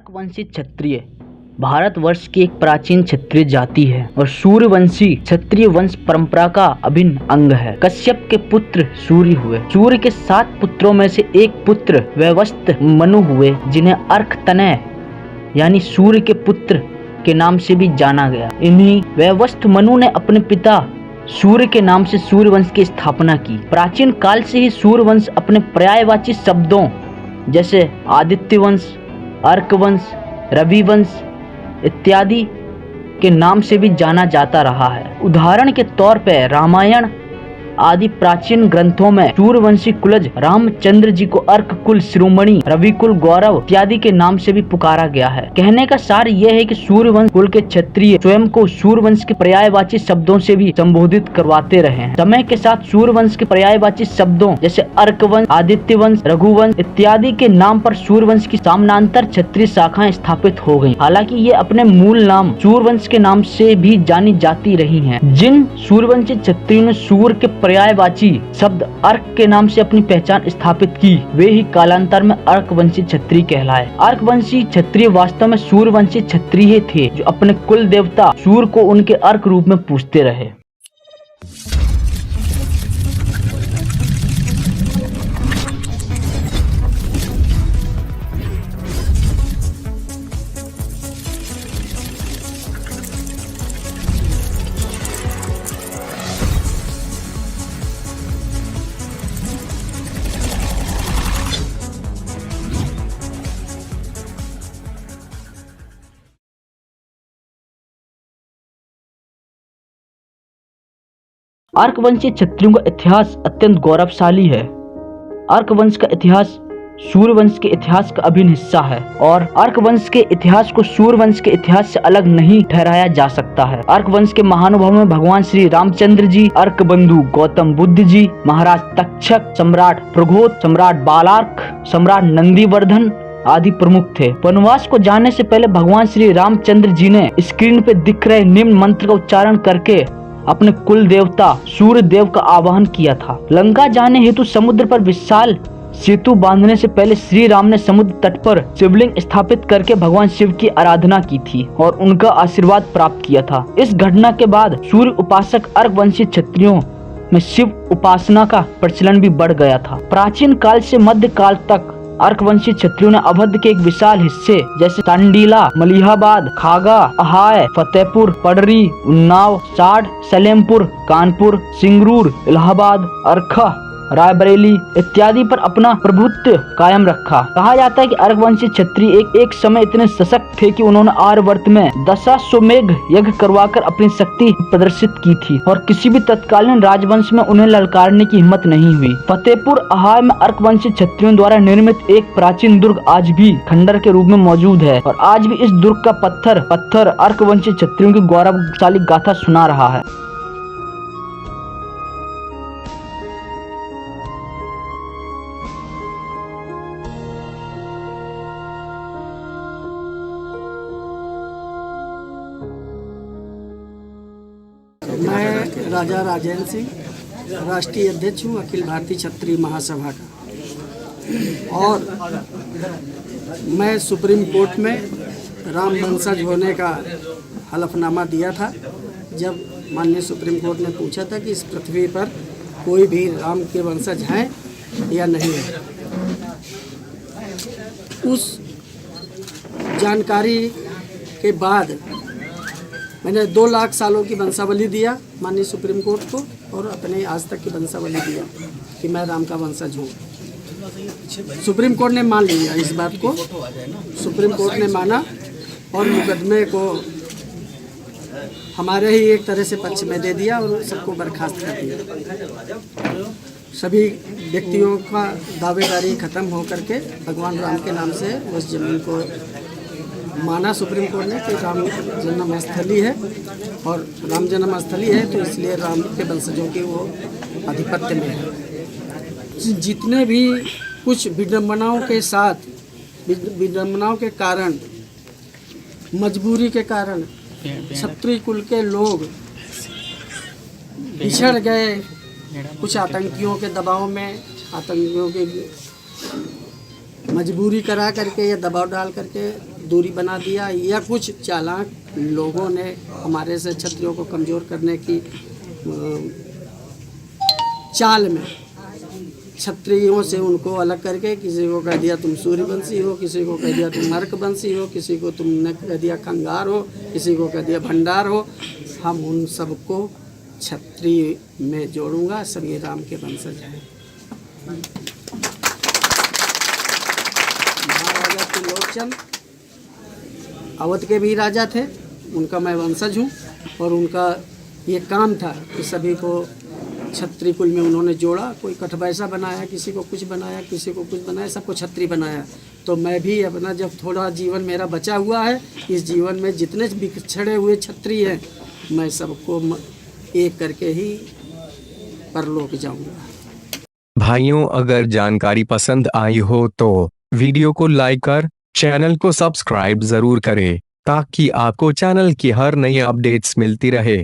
अर्कवंशी क्षत्रिय भारतवर्ष की एक प्राचीन क्षत्रिय जाति है और सूर्यवंशी क्षत्रिय वंश परंपरा का अभिन्न अंग है। कश्यप के पुत्र सूर्य हुए। सूर्य के 7 पुत्रों में से एक पुत्र वैवस्वत मनु हुए, जिन्हें अर्कतनय यानी सूर्य के पुत्र के नाम से भी जाना गया। इन्हीं वैवस्वत मनु ने अपने पिता सूर्य के नाम से सूर्यवंश की स्थापना की। प्राचीन काल से ही सूर्यवंश अपने पर्यायवाची शब्दों जैसे आदित्य वंश, अर्कवंश, रविवंश इत्यादि के नाम से भी जाना जाता रहा है। उदाहरण के तौर पर रामायण आदि प्राचीन ग्रंथों में सूर्यवंशी कुलज रामचंद्र जी को अर्क कुल शिरोमणि, रवि कुल गौरव इत्यादि के नाम से भी पुकारा गया है। कहने का सार यह है कि सूर्यवंश कुल के क्षत्रिय स्वयं को सूर्यवंश के पर्यायवाची शब्दों से भी संबोधित करवाते रहे हैं। समय के साथ सूर्यवंश के पर्यायवाची शब्दों जैसे अर्कवंश, आदित्यवंश, रघुवंश इत्यादि के नाम पर सूर्यवंश की समानांतर क्षत्रिय शाखाएं स्थापित हो गयी। हालांकि ये अपने मूल नाम सूर्यवंश के नाम से भी जानी जाती रही है। जिन सूर्यवंशी क्षत्रियों ने सूर्य के पर्यायवाची शब्द अर्क के नाम से अपनी पहचान स्थापित की, वे ही कालांतर में अर्कवंशी क्षत्रिय कहलाए। अर्कवंशी क्षत्रिय वास्तव में सूर्यवंशी क्षत्रिय थे, जो अपने कुल देवता सूर्य को उनके अर्क रूप में पूजते रहे। अर्कवंशी क्षत्रियों का इतिहास अत्यंत गौरवशाली है। अर्कवंश का इतिहास सूर्यवंश के इतिहास का अभिन्न हिस्सा है और अर्कवंश के इतिहास को सूर्यवंश के इतिहास से अलग नहीं ठहराया जा सकता है। अर्कवंश के महानुभावों में भगवान श्री रामचंद्र जी, अर्कबंधु गौतम बुद्ध जी, महाराज तक्षक, सम्राट प्रघोत, सम्राट बालार्क, सम्राट नंदीवर्धन आदि प्रमुख थे। वनवास को जाने से पहले भगवान श्री रामचंद्र जी ने स्क्रीन पे दिख रहे निम्न मंत्र का उच्चारण करके अपने कुल देवता सूर्य देव का आवाहन किया था। लंका जाने हेतु समुद्र पर विशाल सेतु बांधने से पहले श्री राम ने समुद्र तट पर शिवलिंग स्थापित करके भगवान शिव की आराधना की थी और उनका आशीर्वाद प्राप्त किया था। इस घटना के बाद सूर्य उपासक अर्कवंशी क्षत्रियों में शिव उपासना का प्रचलन भी बढ़ गया था। प्राचीन काल से मध्य काल तक अर्कवंशी क्षत्रियों ने अवध के एक विशाल हिस्से जैसे सांडीला, मलिहाबाद, खागा, अहाय, फतेहपुर, पडरी, उन्नाव, साठ, सलेमपुर, कानपुर, सिंगरूर, इलाहाबाद, अरखा, रायबरेली इत्यादि पर अपना प्रभुत्व कायम रखा। कहा जाता है कि अर्कवंशी क्षत्रिय एक समय इतने सशक्त थे कि उन्होंने आर्यवर्त में दशाश्वमेध यज्ञ करवाकर अपनी शक्ति प्रदर्शित की थी और किसी भी तत्कालीन राजवंश में उन्हें ललकारने की हिम्मत नहीं हुई। फतेहपुर अहाय में अर्कवंशी क्षत्रियों द्वारा निर्मित एक प्राचीन दुर्ग आज भी खंडर के रूप में मौजूद है और आज भी इस दुर्ग का पत्थर अर्कवंशी क्षत्रियों की गौरवशाली गाथा सुना रहा है। मैं राजा राजेंद्र सिंह, राष्ट्रीय अध्यक्ष हूँ अखिल भारतीय क्षत्रिय महासभा का और मैं सुप्रीम कोर्ट में राम वंशज होने का हलफनामा दिया था। जब माननीय सुप्रीम कोर्ट ने पूछा था कि इस पृथ्वी पर कोई भी राम के वंशज हैं या नहीं है, उस जानकारी के बाद मैंने 2 लाख सालों की वंशावली दिया माननीय सुप्रीम कोर्ट को और अपने आज तक की वंशावली दिया कि मैं राम का वंशज हूँ। सुप्रीम कोर्ट ने मान लिया इस बात को। सुप्रीम कोर्ट ने माना और मुकदमे को हमारे ही एक तरह से पक्ष में दे दिया और सबको बर्खास्त कर दिया। सभी व्यक्तियों का दावेदारी खत्म हो करके भगवान राम के नाम से उस जमीन को माना सुप्रीम कोर्ट ने कि राम जन्मस्थली है और राम जन्मस्थली है तो इसलिए राम के वंशजों की वो आधिपत्य में है। जितने भी कुछ विडंबनाओं के साथ, विडंबनाओं के कारण, मजबूरी के कारण क्षत्रिय कुल के लोग बिछड़ गए। कुछ आतंकियों के दबाव में, आतंकियों के मजबूरी करा करके या दबाव डाल करके दूरी बना दिया, या कुछ चालाक लोगों ने हमारे से क्षत्रियों को कमज़ोर करने की चाल में क्षत्रियों से उनको अलग करके किसी को कह दिया तुम सूर्यवंशी हो, किसी को कह दिया तुम अर्कवंशी हो, किसी को तुमने कह दिया खंगार हो, किसी को कह दिया भंडार हो। हम उन सबको क्षत्रिय में जोड़ूंगा, सभी राम के वंशज हैं। महाराजा त्रिलोचन अवध के भी राजा थे, उनका मैं वंशज हूँ, और उनका ये काम था कि सभी को क्षत्रिय कुल में उन्होंने जोड़ा। कोई कठवैसा बनाया, किसी को कुछ बनाया, किसी को कुछ बनाया, सबको क्षत्रिय बनाया। तो मैं भी अपना जब थोड़ा जीवन मेरा बचा हुआ है, इस जीवन में जितने बिछड़े हुए क्षत्रिय हैं, मैं सबको एक करके ही परलोक जाऊंगा। भाइयों, अगर जानकारी पसंद आई हो तो वीडियो को लाइक कर चैनल को सब्सक्राइब जरूर करें, ताकि आपको चैनल की हर नई अपडेट्स मिलती रहे।